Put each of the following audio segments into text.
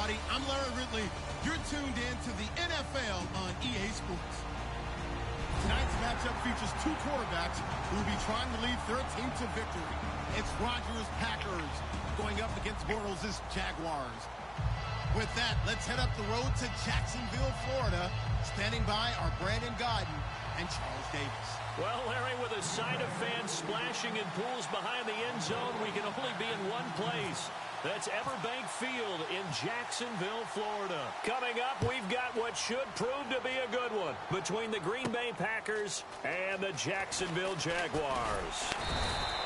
everybody. I'm Larry Ridley. You're tuned in to the NFL on EA Sports. Tonight's matchup features two quarterbacks who will be trying to lead their team to victory. It's Rodgers' Packers going up against Bortles' Jaguars. With that, let's head up the road to Jacksonville, Florida. Standing by are Brandon Gaudin and Charles Davis. Well, Larry, with a sight of fans splashing in pools behind the end zone, we can only be in one place. That's Everbank Field in Jacksonville, Florida. Coming up, we've got what should prove to be a good one between the Green Bay Packers and the Jacksonville Jaguars.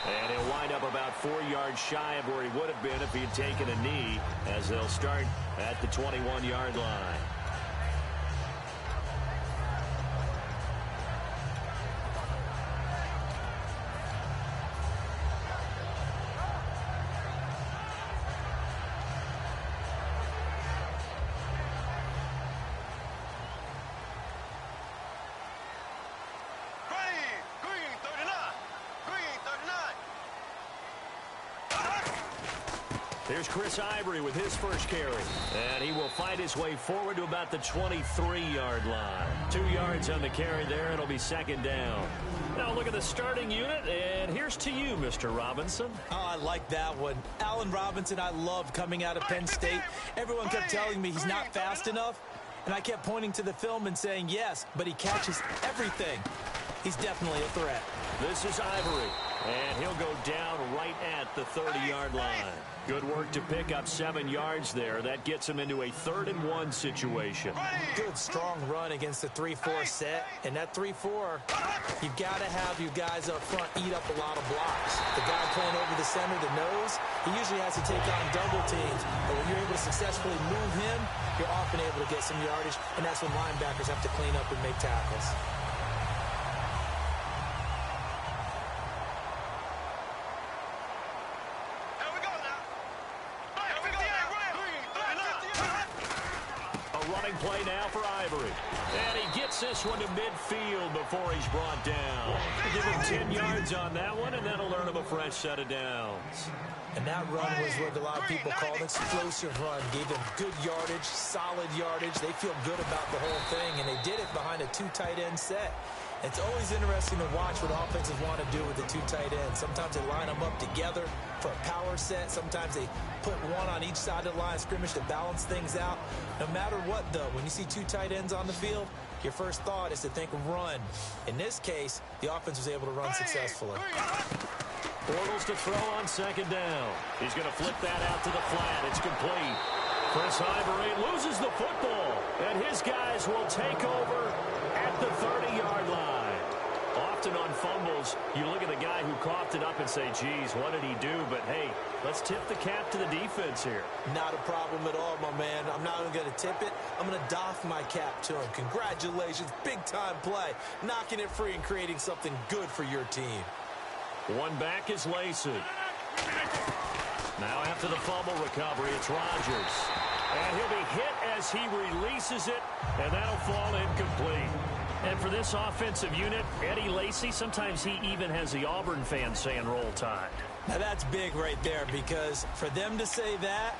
And he'll wind up about 4 yards shy of where he would have been if he had taken a knee, as they'll start at the 21-yard line. Here's Chris Ivory with his first carry. And he will fight his way forward to about the 23-yard line. 2 yards on the carry there. It'll be second down. Now look at the starting unit, and here's to you, Mr. Robinson. Oh, I like that one. Allen Robinson, I loved coming out of Penn State. Everyone kept telling me he's not fast enough, and I kept pointing to the film and saying yes, but he catches everything. He's definitely a threat. This is Ivory, and he'll go down right at the 30-yard line. Good work to pick up 7 yards there. That gets him into a 3rd-and-1 situation. Good, strong run against the 3-4 set. And that 3-4, you've got to have your guys up front eat up a lot of blocks. The guy playing over the center, the nose, he usually has to take on double teams. But when you're able to successfully move him, you're often able to get some yardage, and that's when linebackers have to clean up and make tackles. Play now for Ivory. And he gets this one to midfield before he's brought down. Give him 10 yards on that one, and that'll earn him a fresh set of downs. And that run was what a lot of people call an explosive run. Gave them good yardage, solid yardage. They feel good about the whole thing, and they did it behind a 2 tight end set. It's always interesting to watch what offenses want to do with the 2 tight ends. Sometimes they line them up together for a power set. Sometimes they put one on each side of the line of scrimmage to balance things out. No matter what, though, when you see 2 tight ends on the field, your first thought is to think of run. In this case, the offense was able to run successfully. Bortles to throw on second down. He's going to flip that out to the flat. It's complete. Chris Ivory loses the football, and his guys will take over at the 30-yard line. Often on fumbles, you look at the guy who coughed it up and say, geez, what did he do? But, hey, let's tip the cap to the defense here. Not a problem at all, my man. I'm not even going to tip it. I'm going to doff my cap to him. Congratulations, big-time play. Knocking it free and creating something good for your team. One back is Lacey. Now after the fumble recovery, it's Rodgers. And he'll be hit as he releases it, and that'll fall incomplete. And for this offensive unit, Eddie Lacy, sometimes he even has the Auburn fans saying roll tide. Now that's big right there, because for them to say that,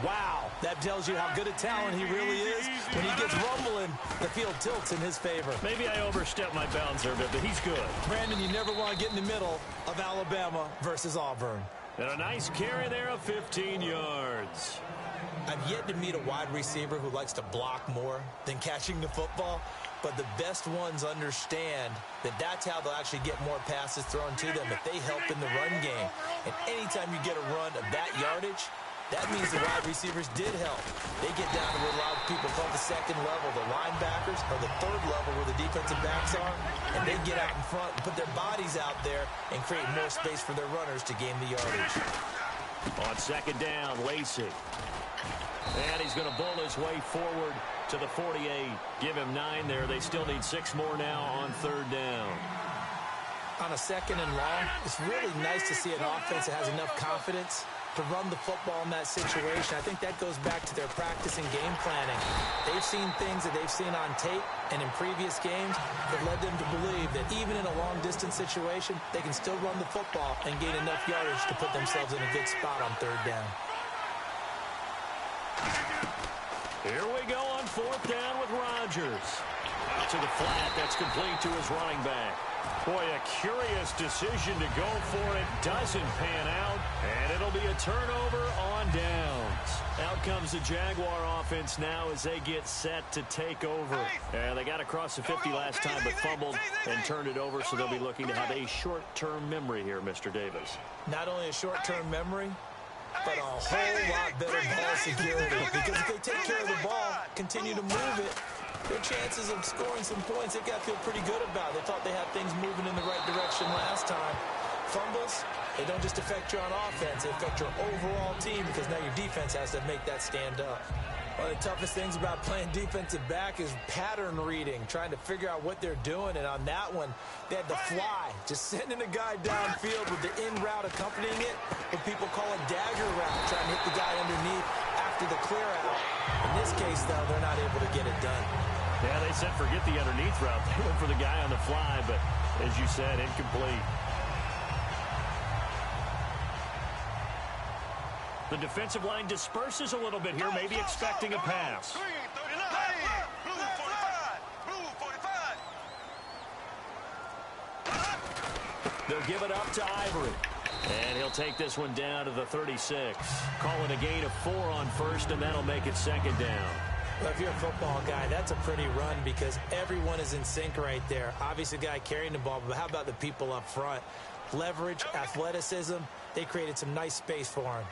wow, that tells you how good a talent he really is. When he gets rumbling, the field tilts in his favor. Maybe I overstepped my bounds there a bit, but he's good. Brandon, you never want to get in the middle of Alabama versus Auburn. And a nice carry there of 15 yards. I've yet to meet a wide receiver who likes to block more than catching the football, but the best ones understand that that's how they'll actually get more passes thrown to them if they help in the run game. And anytime you get a run of that yardage, that means the wide receivers did help. They get down to what a lot of people call the second level, the linebackers, or the third level where the defensive backs are, and they get out in front and put their bodies out there and create more space for their runners to gain the yardage. On second down, Lacey. And he's going to bull his way forward to the 48. Give him 9 there. They still need 6 more now on third down. On a second and long, it's really nice to see an offense that has enough confidence to run the football in that situation. I think that goes back to their practice and game planning. They've seen things that they've seen on tape and in previous games that led them to believe that even in a long-distance situation, they can still run the football and gain enough yardage to put themselves in a good spot on third down. Here we go on fourth down with Rodgers. Out to the flat. That's complete to his running back. Boy, a curious decision to go for it. Doesn't pan out. And it'll be a turnover on downs. Out comes the Jaguar offense now as they get set to take over. And they got across the 50 last time but fumbled and turned it over, so they'll be looking to have a short-term memory here, Mr. Davis. Not only a short-term memory, but a whole lot better ball security. Because if they take care of the ball, continue to move it, their chances of scoring some points, they've got to feel pretty good about. They thought they had things moving in the right direction last time. Fumbles, they don't just affect you on offense, they affect your overall team because now your defense has to make that stand up. One of the toughest things about playing defensive back is pattern reading, trying to figure out what they're doing. And on that one, they had the fly, just sending a guy downfield with the in route accompanying it, what people call a dagger route, trying to hit the guy underneath after the clear out. In this case, though, they're not able to get it done. Yeah, they said forget the underneath route. They went for the guy on the fly, but as you said, incomplete. The defensive line disperses a little bit here, maybe expecting a pass. They'll give it up to Ivory. And he'll take this one down to the 36. Call it a gain of 4 on first, and that'll make it second down. Well, if you're a football guy, that's a pretty run because everyone is in sync right there. Obviously, the guy carrying the ball, but how about the people up front? Leverage, athleticism, they created some nice space for him.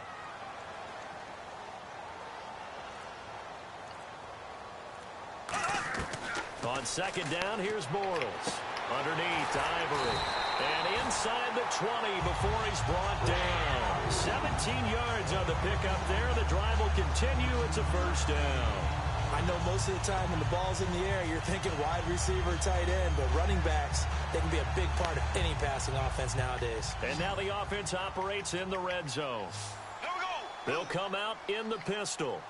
On second down, here's Bortles. Underneath to Ivory. And inside the 20 before he's brought down. 17 yards on the pickup there. The drive will continue. It's a first down. I know most of the time when the ball's in the air, you're thinking wide receiver, tight end, but running backs, they can be a big part of any passing offense nowadays. And now the offense operates in the red zone. They'll come out in the pistol.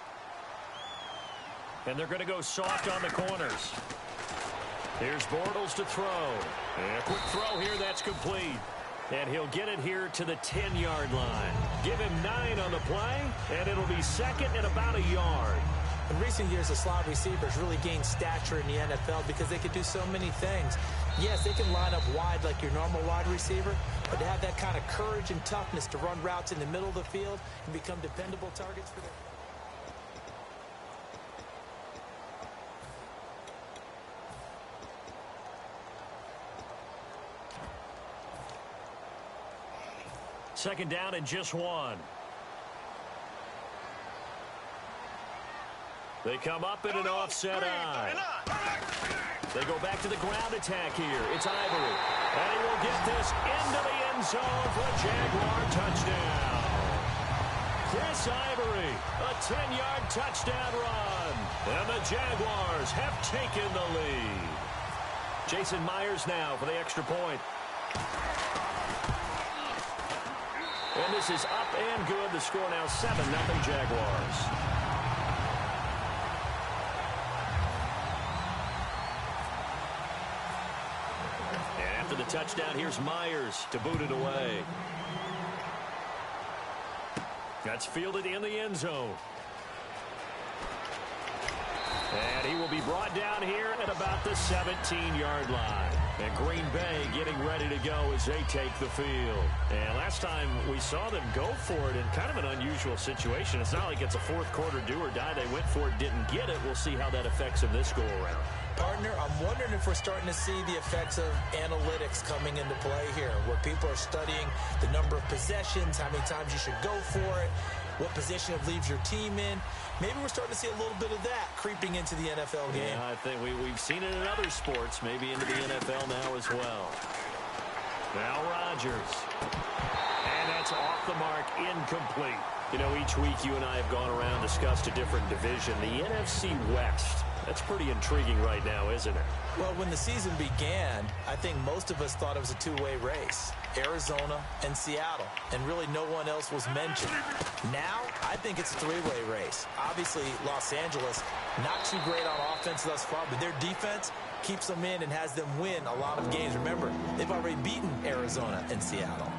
And they're going to go soft on the corners. Here's Bortles to throw. And a quick throw here, that's complete. And he'll get it here to the 10-yard line. Give him 9 on the play, and it'll be second and about a yard. In recent years, the slot receivers really gained stature in the NFL because they could do so many things. Yes, they can line up wide like your normal wide receiver, but to have that kind of courage and toughness to run routes in the middle of the field and become dependable targets for their... Second down and just 1. They come up in an offset eye. They go back to the ground attack here. It's Ivory. And he will get this into the end zone for a Jaguar touchdown. Chris Ivory, a 10-yard touchdown run. And the Jaguars have taken the lead. Jason Myers now for the extra point. And this is up and good. The score now 7-0 Jaguars. And after the touchdown, here's Myers to boot it away. That's fielded in the end zone. And he will be brought down here at about the 17-yard line. And Green Bay getting ready to go as they take the field. And last time we saw them go for it in kind of an unusual situation. It's not like it's a fourth quarter do or die. They went for it, didn't get it. We'll see how that affects them this go-around. Partner, I'm wondering if we're starting to see the effects of analytics coming into play here, where people are studying the number of possessions, how many times you should go for it, what position it leaves your team in. Maybe we're starting to see a little bit of that creeping into the NFL game. Yeah, I think we've seen it in other sports, maybe into the NFL now as well. Now Rodgers. And that's off the mark, incomplete. You know, each week you and I have gone around, discussed a different division. The NFC West, that's pretty intriguing right now, isn't it? Well, when the season began, I think most of us thought it was a two-way race. Arizona and Seattle, and really no one else was mentioned. Now, I think it's a three-way race. Obviously, Los Angeles, not too great on offense thus far, but their defense keeps them in and has them win a lot of games. Remember, they've already beaten Arizona and Seattle.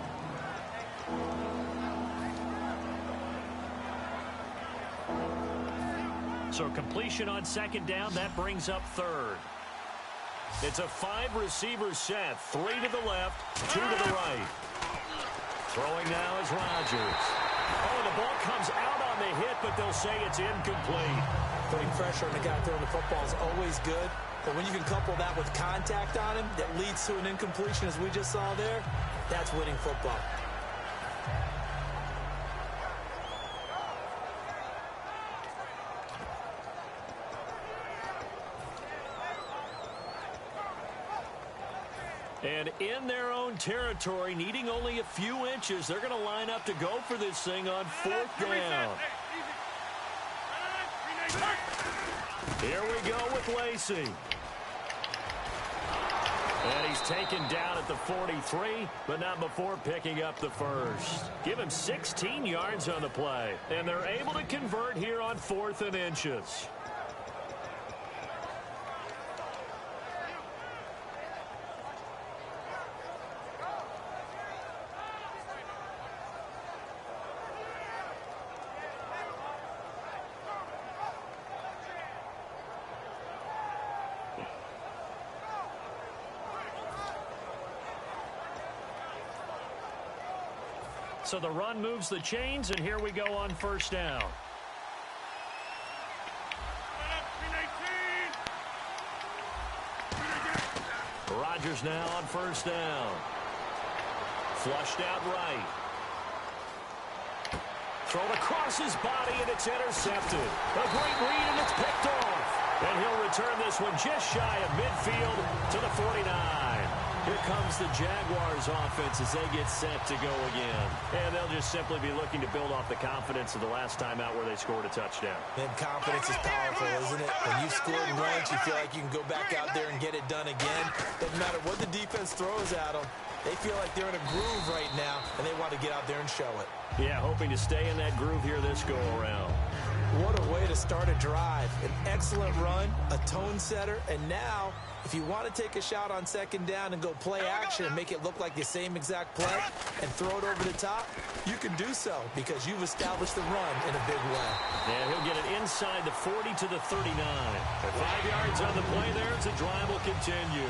So completion on second down, that brings up third. It's a 5-receiver set. 3 to the left, 2 to the right. Throwing now is Rodgers. Oh, the ball comes out on the hit, but they'll say it's incomplete. Putting pressure on the guy throwing the football is always good. But when you can couple that with contact on him that leads to an incompletion, as we just saw there, that's winning football. And in their own territory, needing only a few inches, they're going to line up to go for this thing on 4th down. Here we go with Lacy. And he's taken down at the 43, but not before picking up the first. Give him 16 yards on the play. And they're able to convert here on 4th and inches. So the run moves the chains, and here we go on 1st down. Rodgers now on 1st down. Flushed out right. Thrown across his body, and it's intercepted. A great read, and it's picked off. And he'll return this one just shy of midfield to the 49. Here comes the Jaguars offense as they get set to go again. And they'll just simply be looking to build off the confidence of the last time out where they scored a touchdown. Man, confidence is powerful, isn't it? When you've scored once, you feel like you can go back out there and get it done again. Doesn't matter what the defense throws at them. They feel like they're in a groove right now, and they want to get out there and show it. Yeah, hoping to stay in that groove here this go-around. What a way to start a drive. An excellent run, a tone setter, and now, if you want to take a shot on 2nd down and go play action and make it look like the same exact play and throw it over the top, you can do so because you've established the run in a big way. Yeah, he'll get it inside the 40 to the 39. 5 yards on the play there as the drive will continue.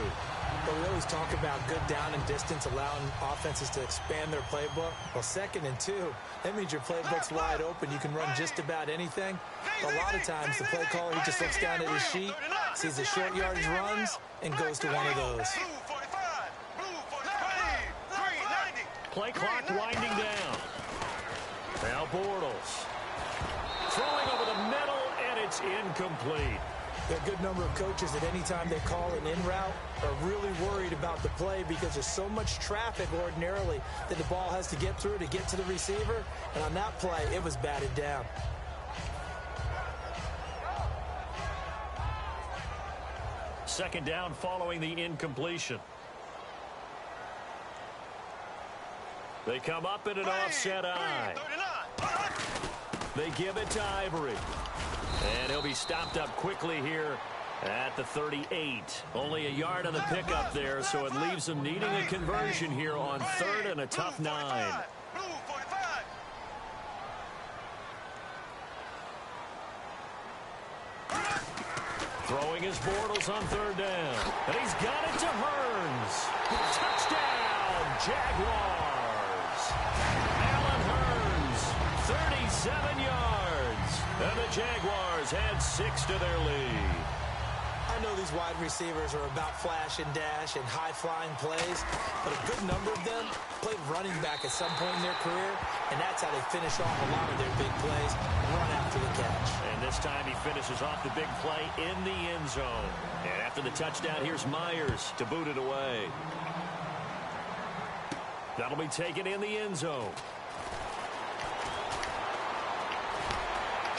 But we always talk about good down and distance, allowing offenses to expand their playbook. Well, 2nd and 2, that means your playbook's wide open. You can run just about anything. But a lot of times, the play caller, he just looks down at his sheet, sees the short yardage runs, and goes to one of those. Play clock winding down. Now Bortles. Throwing over the middle, and it's incomplete. There are a good number of coaches that any time they call an in route are really worried about the play because there's so much traffic ordinarily that the ball has to get through to get to the receiver. And on that play, it was batted down. Second down following the incompletion. They come up in an offset eye. They give it to Ivory. And he'll be stopped up quickly here at the 38. Only a yard on the pickup there, so it leaves them needing a conversion here on 3rd and a tough 9. Throwing his Bortles on 3rd down. And he's got it to Hearns. Touchdown, Jaguars. Allen Hearns, 37 yards. And the Jaguars add 6 to their lead. I know these wide receivers are about flash and dash and high-flying plays, but a good number of them played running back at some point in their career, and that's how they finish off a lot of their big plays, run after the catch. And this time he finishes off the big play in the end zone. And after the touchdown, here's Myers to boot it away. That'll be taken in the end zone.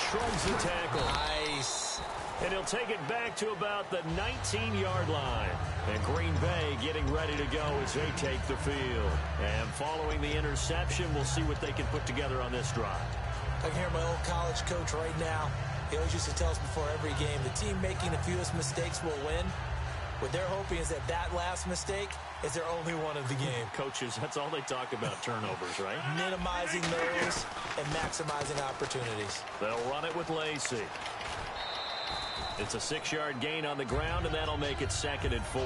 Shrugs the tackle. Nice. And he'll take it back to about the 19-yard line. And Green Bay getting ready to go as they take the field. And following the interception, we'll see what they can put together on this drive. I can hear my old college coach right now. He always used to tell us before every game, the team making the fewest mistakes will win. What they're hoping is that that last mistake is their only one of the game. Coaches, that's all they talk about, turnovers, right? Minimizing those and maximizing opportunities. They'll run it with Lacy. It's a 6-yard gain on the ground, and that'll make it 2nd and 4.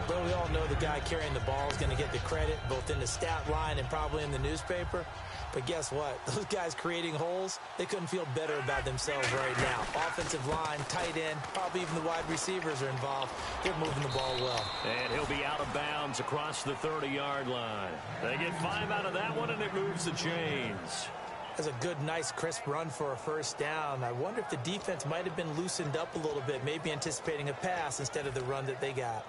Well, we all know the guy carrying the ball is going to get the credit, both in the stat line and probably in the newspaper. But guess what? Those guys creating holes, they couldn't feel better about themselves right now. Offensive line, tight end, probably even the wide receivers are involved. They're moving the ball well. And he'll be out of bounds across the 30-yard line. They get 5 out of that one, and it moves the chains. That's a good, nice, crisp run for a first down. I wonder if the defense might have been loosened up a little bit, maybe anticipating a pass instead of the run that they got.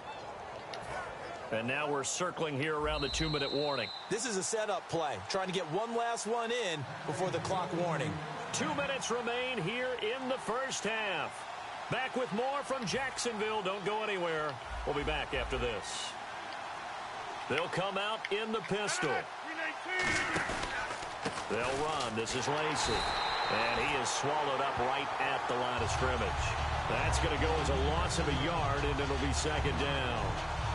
And now we're circling here around the 2-minute warning. This is a setup play, trying to get one last one in before the clock warning. 2 minutes remain here in the first half. Back with more from Jacksonville. Don't go anywhere. We'll be back after this. They'll come out in the pistol. They'll run. This is Lacey. And he is swallowed up right at the line of scrimmage. That's going to go as a loss of a yard, and it'll be 2nd down.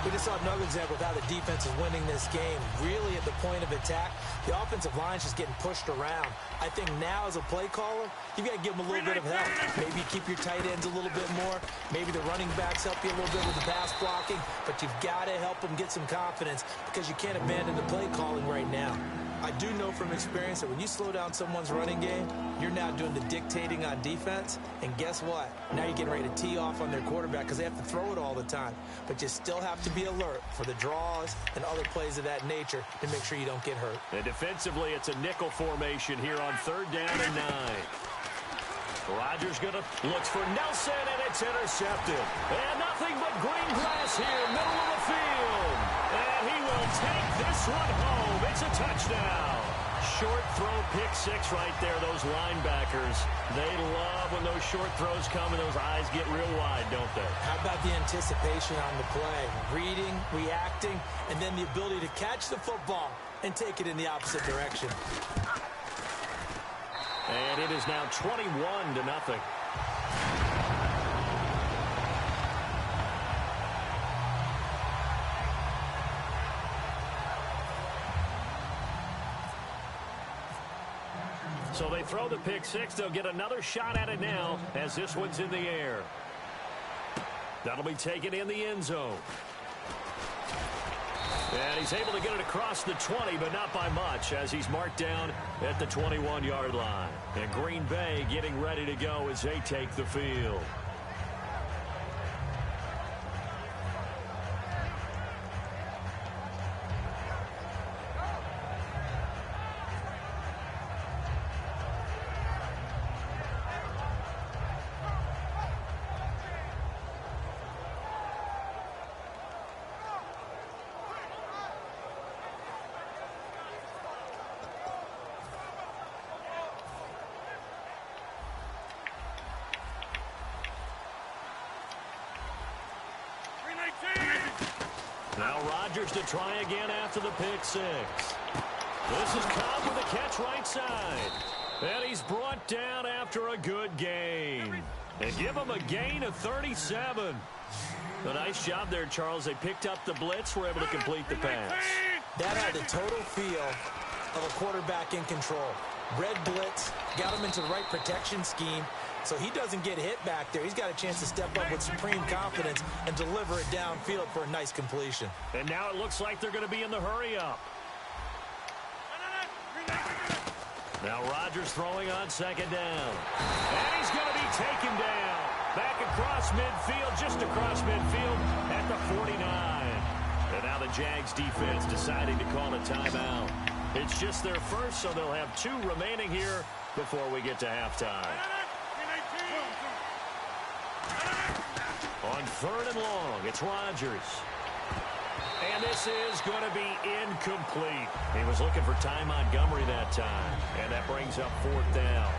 We just saw another example of how the defense is winning this game. Really at the point of attack, the offensive line is just getting pushed around. I think now as a play caller, you've got to give them a little bit of help. Maybe keep your tight ends a little bit more. Maybe the running backs help you a little bit with the pass blocking. But you've got to help them get some confidence because you can't abandon the play calling right now. I do know from experience that when you slow down someone's running game, you're now doing the dictating on defense. And guess what? Now you're getting ready to tee off on their quarterback because they have to throw it all the time. But you still have to be alert for the draws and other plays of that nature to make sure you don't get hurt. And defensively, it's a nickel formation here on 3rd down and 9. Rodgers looks for Nelson, and it's intercepted. And nothing but green grass here, middle of the field. And he will take this one home. It's a touchdown. Short throw, pick 6 right there. Those linebackers, they love when those short throws come and those eyes get real wide, don't they? How about the anticipation on the play? Reading, reacting, and then the ability to catch the football and take it in the opposite direction. And it is now 21-0. So they throw the pick 6. They'll get another shot at it now as this one's in the air. That'll be taken in the end zone. And he's able to get it across the 20, but not by much as he's marked down at the 21-yard line. And Green Bay getting ready to go as they take the field. Now Rodgers to try again after the pick 6. This is Cobb with a catch right side. And he's brought down after a good gain. And give him a gain of 37. A nice job there, Charles. They picked up the blitz, were able to complete the pass. That had the total feel of a quarterback in control. Red blitz, got him into the right protection scheme, so he doesn't get hit back there. He's got a chance to step up with supreme confidence and deliver it downfield for a nice completion. And now it looks like they're going to be in the hurry-up. Now Rodgers throwing on 2nd down. And he's going to be taken down. Back across midfield, just across midfield at the 49. And now the Jags defense deciding to call a timeout. It's just their first, so they'll have 2 remaining here before we get to halftime. On 3rd and long, it's Rodgers. And this is going to be incomplete. He was looking for Ty Montgomery that time. And that brings up 4th down.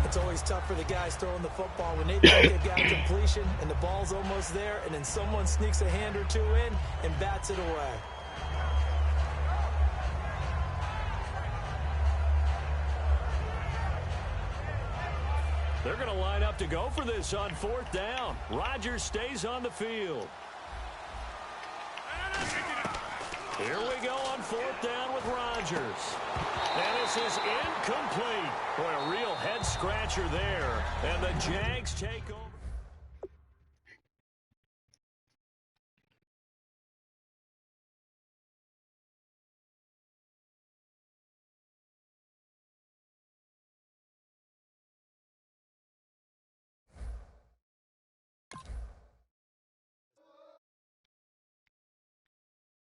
It's always tough for the guys throwing the football when they think they've got completion and the ball's almost there, and then someone sneaks a hand or 2 in and bats it away. They're going to line up to go for this on 4th down. Rodgers stays on the field. Here we go on 4th down with Rodgers. And this is incomplete. Boy, a real head-scratcher there. And the Jags take over.